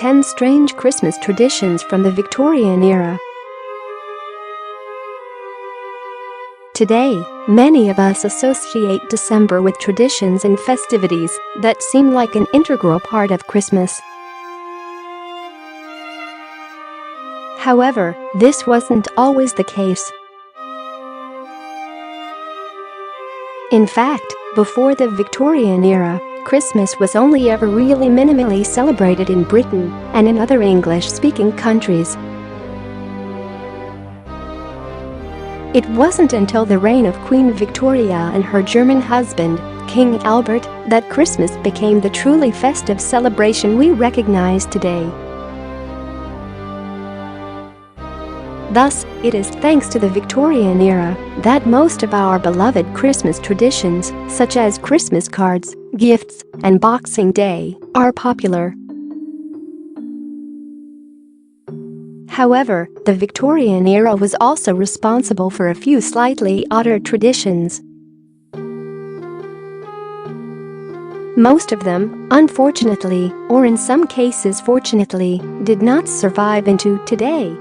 10 strange Christmas traditions from the Victorian era. Today, many of us associate December with traditions and festivities that seem like an integral part of Christmas. However, this wasn't always the case. In fact, before the Victorian era, Christmas was only ever really minimally celebrated in Britain and in other English-speaking countries. It wasn't until the reign of Queen Victoria and her German husband, King Albert, that Christmas became the truly festive celebration we recognize today. Thus, it is thanks to the Victorian era that most of our beloved Christmas traditions, such as Christmas cards, gifts, and Boxing Day, are popular. However, the Victorian era was also responsible for a few slightly odder traditions. Most of them, unfortunately, or in some cases fortunately, did not survive into today.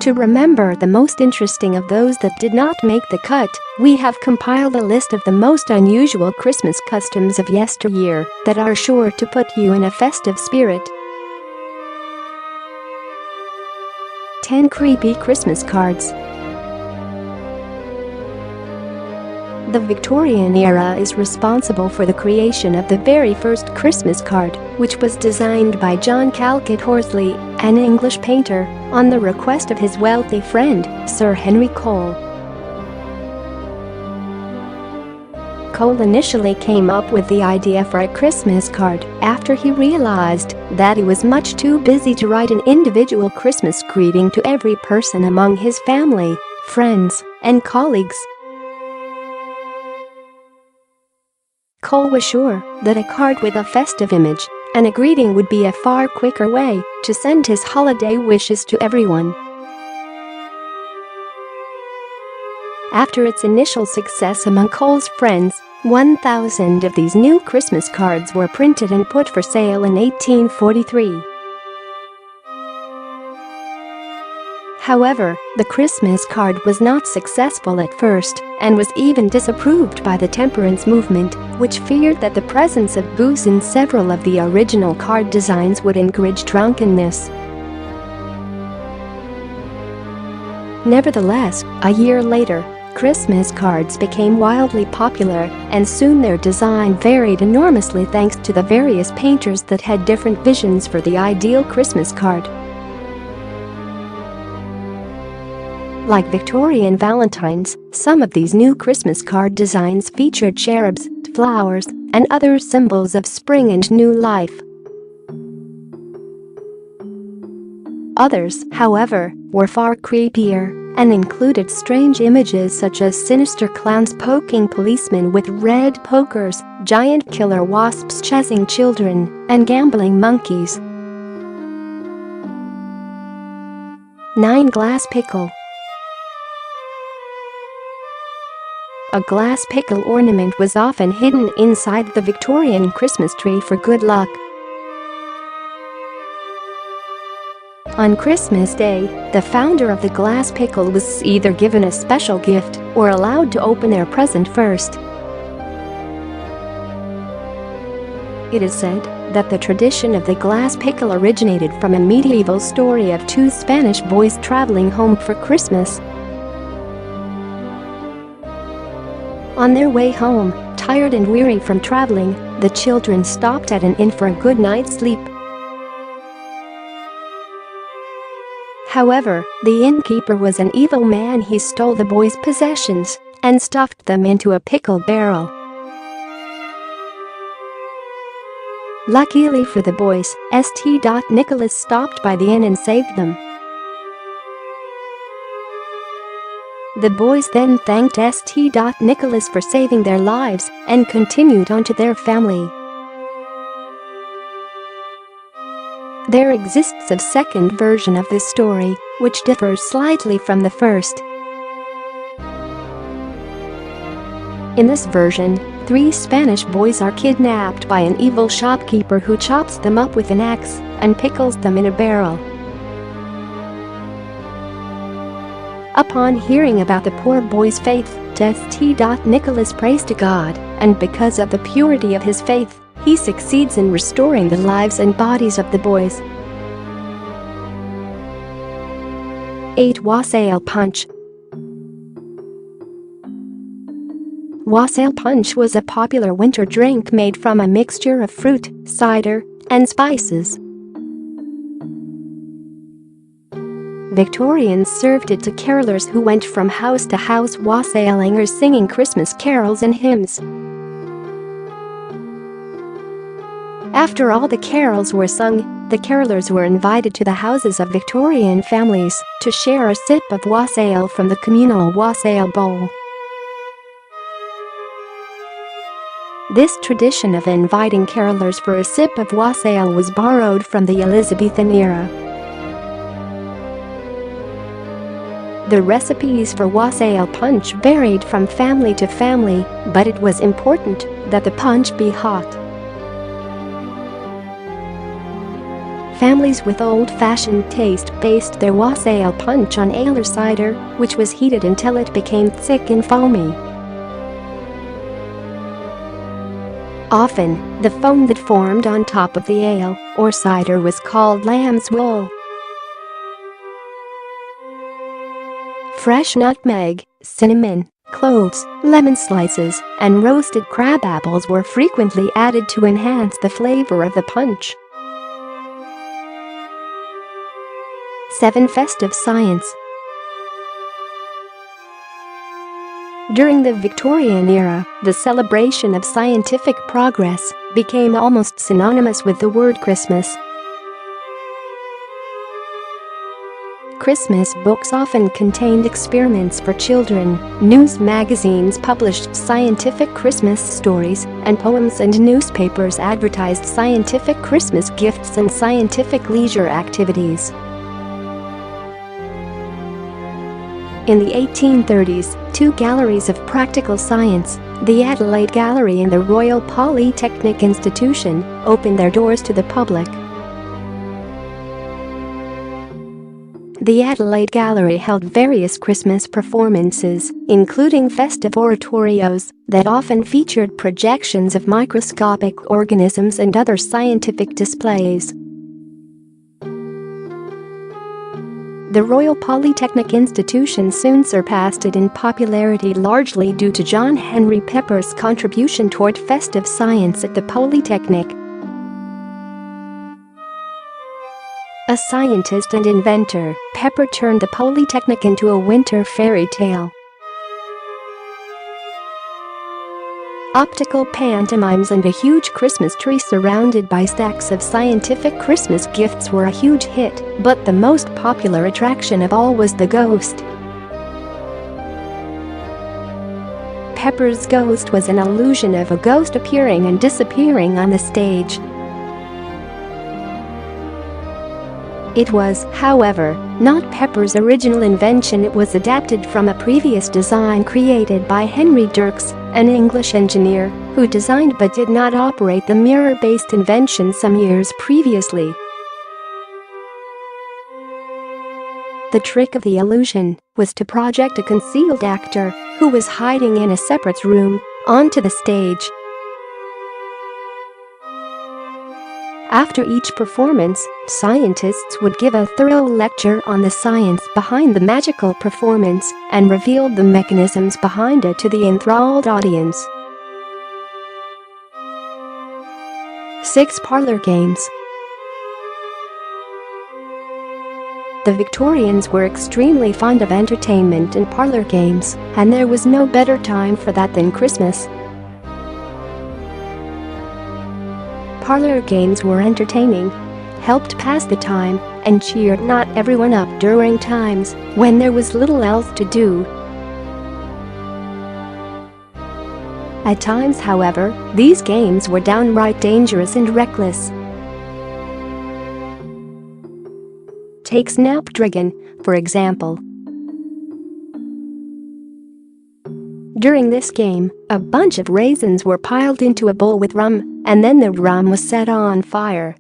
To remember the most interesting of those that did not make the cut, we have compiled a list of the most unusual Christmas customs of yesteryear that are sure to put you in a festive spirit. 10 creepy Christmas cards. The Victorian era is responsible for the creation of the very first Christmas card, which was designed by John Calcutt Horsley, an English painter, on the request of his wealthy friend, Sir Henry Cole. Cole initially came up with the idea for a Christmas card after he realized that he was much too busy to write an individual Christmas greeting to every person among his family, friends, and colleagues. Cole was sure that a card with a festive image and a greeting would be a far quicker way to send his holiday wishes to everyone. After its initial success among Cole's friends, 1,000 of these new Christmas cards were printed and put for sale in 1843. However, the Christmas card was not successful at first and was even disapproved by the temperance movement, which feared that the presence of booze in several of the original card designs would encourage drunkenness. Nevertheless, a year later, Christmas cards became wildly popular, and soon their design varied enormously thanks to the various painters that had different visions for the ideal Christmas card. Like Victorian Valentines, some of these new Christmas card designs featured cherubs, flowers, and other symbols of spring and new life. Others, however, were far creepier and included strange images such as sinister clowns poking policemen with red pokers, giant killer wasps chasing children, and gambling monkeys. 9 Glass Pickle. A glass pickle ornament was often hidden inside the Victorian Christmas tree for good luck. On Christmas Day, the founder of the glass pickle was either given a special gift or allowed to open their present first. It is said that the tradition of the glass pickle originated from a medieval story of 2 Spanish boys traveling home for Christmas. On their way home, tired and weary from traveling, the children stopped at an inn for a good night's sleep. However, the innkeeper was an evil man. He stole the boys' possessions and stuffed them into a pickle barrel. Luckily for the boys, St. Nicholas stopped by the inn and saved them. The boys then thanked St. Nicholas for saving their lives and continued on to their family. There exists a second version of this story, which differs slightly from the first. In this version, 3 Spanish boys are kidnapped by an evil shopkeeper who chops them up with an axe and pickles them in a barrel. Upon hearing about the poor boy's faith, Nicholas prays to God, and because of the purity of his faith, he succeeds in restoring the lives and bodies of the boys. 8. Wassail punch. Wassail punch was a popular winter drink made from a mixture of fruit, cider, and spices. Victorians served it to carolers who went from house to house wassailing or singing Christmas carols and hymns. After all the carols were sung, the carolers were invited to the houses of Victorian families to share a sip of wassail from the communal wassail bowl. This tradition of inviting carolers for a sip of wassail was borrowed from the Elizabethan era. The recipes for wassail punch varied from family to family, but it was important that the punch be hot. Families with old-fashioned taste based their wassail punch on ale or cider, which was heated until it became thick and foamy. Often, the foam that formed on top of the ale or cider was called lamb's wool. Fresh nutmeg, cinnamon, cloves, lemon slices, and roasted crab apples were frequently added to enhance the flavor of the punch. 7. Festive science. During the Victorian era, the celebration of scientific progress became almost synonymous with the word Christmas. Christmas books often contained experiments for children, news magazines published scientific Christmas stories and poems, and newspapers advertised scientific Christmas gifts and scientific leisure activities. In the 1830s, 2 galleries of practical science, the Adelaide Gallery and the Royal Polytechnic Institution, opened their doors to the public. The Adelaide Gallery held various Christmas performances, including festive oratorios that often featured projections of microscopic organisms and other scientific displays. The Royal Polytechnic Institution soon surpassed it in popularity, largely due to John Henry Pepper's contribution toward festive science at the Polytechnic. A scientist and inventor, Pepper turned the Polytechnic into a winter fairy tale. Optical pantomimes and a huge Christmas tree surrounded by stacks of scientific Christmas gifts were a huge hit, but the most popular attraction of all was the ghost. Pepper's ghost was an illusion of a ghost appearing and disappearing on the stage. It was, however, not Pepper's original invention. It was adapted from a previous design created by Henry Dirks, an English engineer, who designed but did not operate the mirror-based invention some years previously. The trick of the illusion was to project a concealed actor, who was hiding in a separate room, onto the stage. After each performance, scientists would give a thorough lecture on the science behind the magical performance and reveal the mechanisms behind it to the enthralled audience. 6. Parlor games. The Victorians were extremely fond of entertainment and parlor games, and there was no better time for that than Christmas. Parlor games were entertaining, helped pass the time, and cheered not everyone up during times when there was little else to do. At times, however, these games were downright dangerous and reckless. Take Snapdragon, for example. During this game, a bunch of raisins were piled into a bowl with rum, and then the rum was set on fire.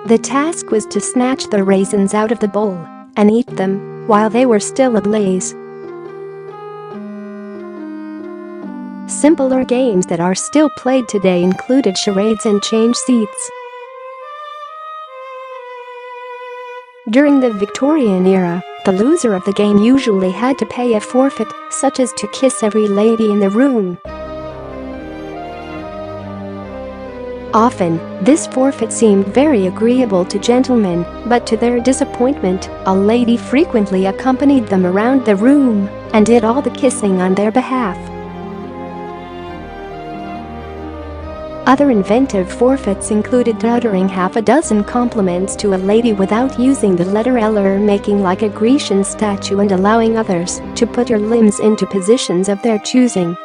The task was to snatch the raisins out of the bowl and eat them while they were still ablaze. Simpler games that are still played today included charades and change seats. During the Victorian era, the loser of the game usually had to pay a forfeit, such as to kiss every lady in the room. Often, this forfeit seemed very agreeable to gentlemen, but to their disappointment, a lady frequently accompanied them around the room and did all the kissing on their behalf. Other inventive forfeits included uttering half a dozen compliments to a lady without using the letter L, or making like a Grecian statue and allowing others to put your limbs into positions of their choosing.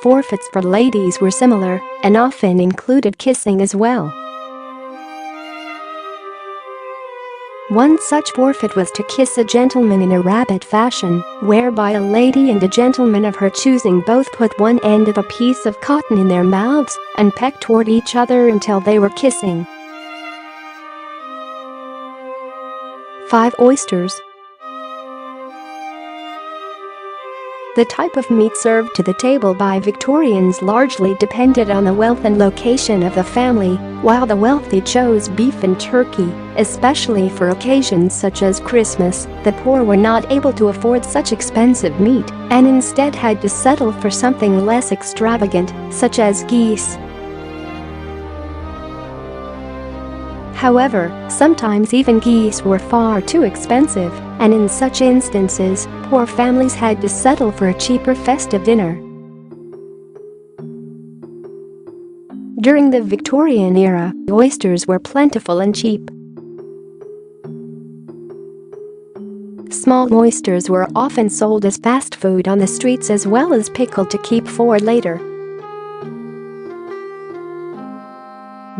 Forfeits for ladies were similar and often included kissing as well. One such forfeit was to kiss a gentleman in a rabbit fashion, whereby a lady and a gentleman of her choosing both put one end of a piece of cotton in their mouths and pecked toward each other until they were kissing. 5. Oysters. The type of meat served to the table by Victorians largely depended on the wealth and location of the family. While the wealthy chose beef and turkey, especially for occasions such as Christmas, the poor were not able to afford such expensive meat and instead had to settle for something less extravagant, such as geese. However, sometimes even geese were far too expensive, and in such instances, poor families had to settle for a cheaper festive dinner. During the Victorian era, oysters were plentiful and cheap. Small oysters were often sold as fast food on the streets as well as pickled to keep for later.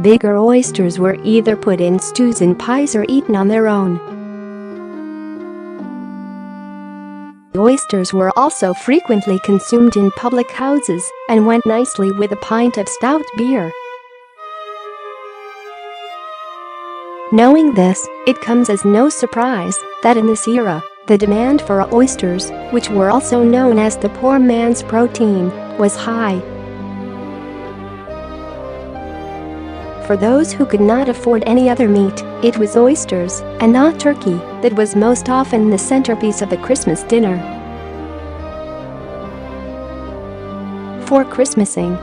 Bigger oysters were either put in stews and pies or eaten on their own. Oysters were also frequently consumed in public houses and went nicely with a pint of stout beer. Knowing this, it comes as no surprise that in this era, the demand for oysters, which were also known as the poor man's protein, was high. For those who could not afford any other meat, it was oysters, and not turkey, that was most often the centerpiece of the Christmas dinner. For Christmasing.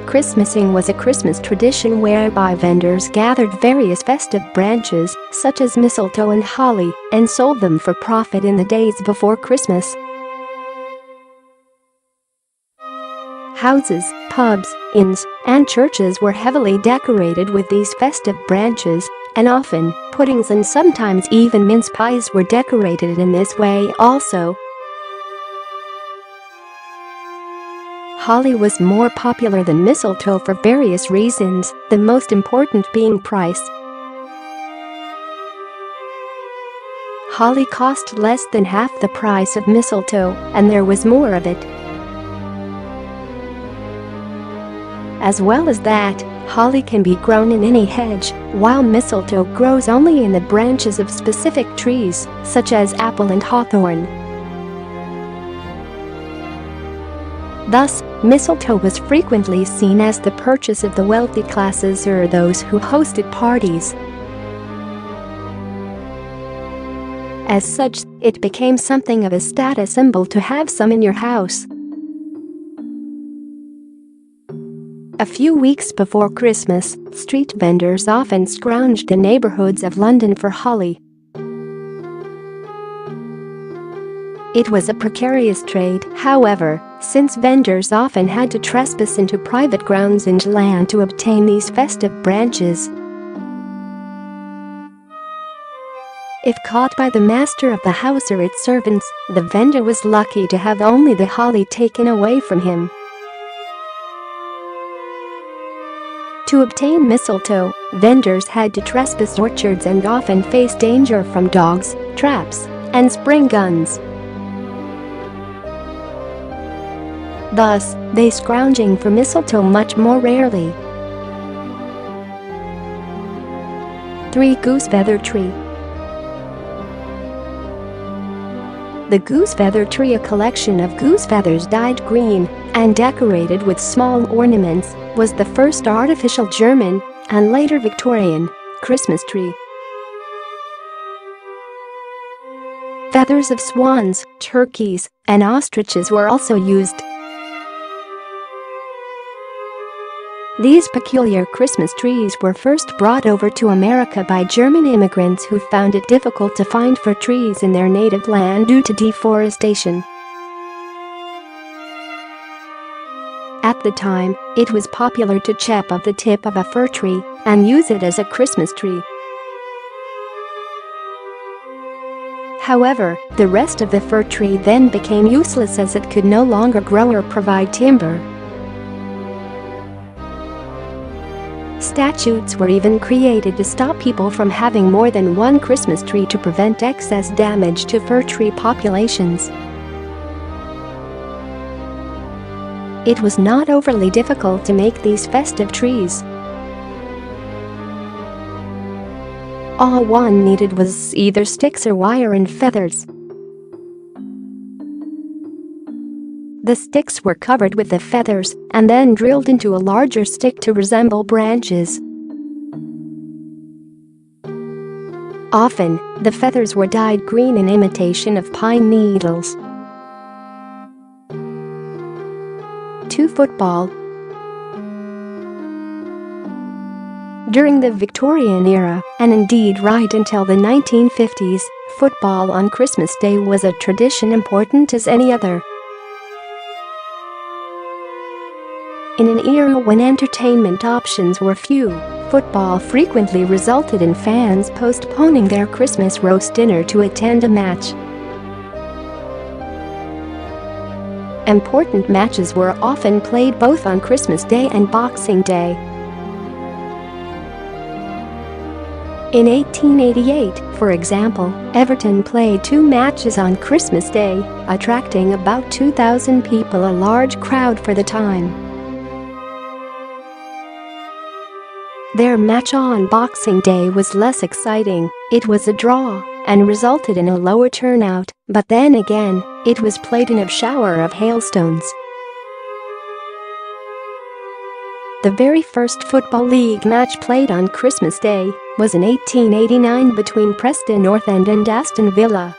Christmasing was a Christmas tradition whereby vendors gathered various festive branches, such as mistletoe and holly, and sold them for profit in the days before Christmas. Houses, pubs, inns, and churches were heavily decorated with these festive branches, and often, puddings and sometimes even mince pies were decorated in this way also. Holly was more popular than mistletoe for various reasons, the most important being price. Holly cost less than half the price of mistletoe, and there was more of it. As well as that, holly can be grown in any hedge, while mistletoe grows only in the branches of specific trees, such as apple and hawthorn. Thus, mistletoe was frequently seen as the purchase of the wealthy classes or those who hosted parties. As such, it became something of a status symbol to have some in your house. A few weeks before Christmas, street vendors often scrounged the neighborhoods of London for holly. It was a precarious trade, however, since vendors often had to trespass into private grounds and land to obtain these festive branches. If caught by the master of the house or its servants, the vendor was lucky to have only the holly taken away from him. To obtain mistletoe, vendors had to trespass orchards and often faced danger from dogs, traps, and spring guns. Thus, they scrounging for mistletoe much more rarely. 3. Goose feather tree. The goose feather tree, a collection of goose feathers dyed green and decorated with small ornaments, was the first artificial German and later Victorian Christmas tree. Feathers of swans, turkeys, and ostriches were also used. These peculiar Christmas trees were first brought over to America by German immigrants who found it difficult to find fir trees in their native land due to deforestation. At the time, it was popular to chop off the tip of a fir tree and use it as a Christmas tree. However, the rest of the fir tree then became useless as it could no longer grow or provide timber. Statutes were even created to stop people from having more than one Christmas tree to prevent excess damage to fir tree populations. It was not overly difficult to make these festive trees. All one needed was either sticks or wire and feathers. The sticks were covered with the feathers and then drilled into a larger stick to resemble branches. Often, the feathers were dyed green in imitation of pine needles. 2. Football. During the Victorian era, and indeed right until the 1950s, football on Christmas Day was a tradition important as any other. In an era when entertainment options were few, football frequently resulted in fans postponing their Christmas roast dinner to attend a match. Important matches were often played both on Christmas Day and Boxing Day. In 1888, for example, Everton played 2 matches on Christmas Day, attracting about 2,000 people, a large crowd for the time. Their match on Boxing Day was less exciting. It was a draw and resulted in a lower turnout, but then again, it was played in a shower of hailstones. The very first Football League match played on Christmas Day was in 1889 between Preston North End and Aston Villa.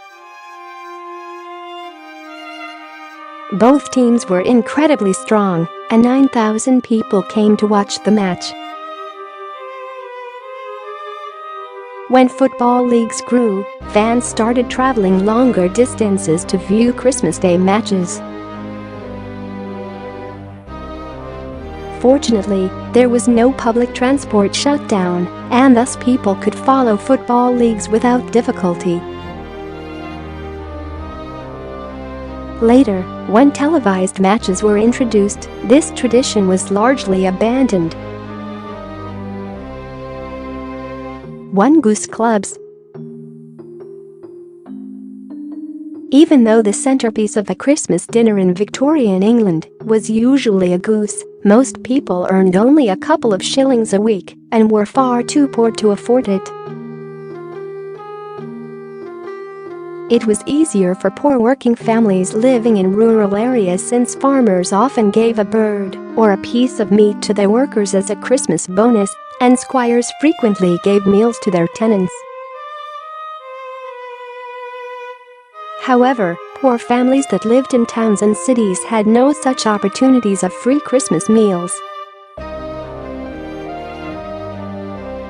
Both teams were incredibly strong, and 9,000 people came to watch the match. When football leagues grew, fans started traveling longer distances to view Christmas Day matches. Fortunately, there was no public transport shutdown, and thus people could follow football leagues without difficulty. Later, when televised matches were introduced, this tradition was largely abandoned. 1. Goose clubs. Even though the centerpiece of a Christmas dinner in Victorian England was usually a goose, most people earned only a couple of shillings a week and were far too poor to afford it. It was easier for poor working families living in rural areas since farmers often gave a bird or a piece of meat to their workers as a Christmas bonus, and squires frequently gave meals to their tenants. However, poor families that lived in towns and cities had no such opportunities of free Christmas meals.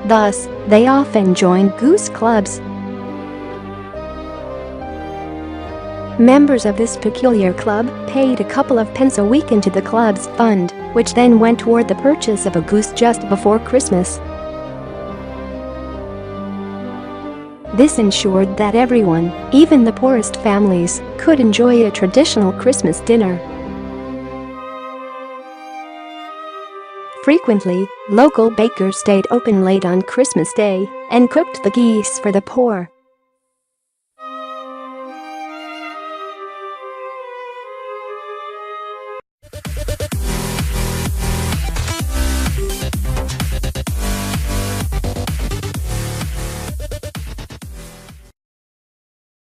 Thus, they often joined goose clubs. Members of this peculiar club paid a couple of pence a week into the club's fund, which then went toward the purchase of a goose just before Christmas. This ensured that everyone, even the poorest families, could enjoy a traditional Christmas dinner. Frequently, local bakers stayed open late on Christmas Day and cooked the geese for the poor.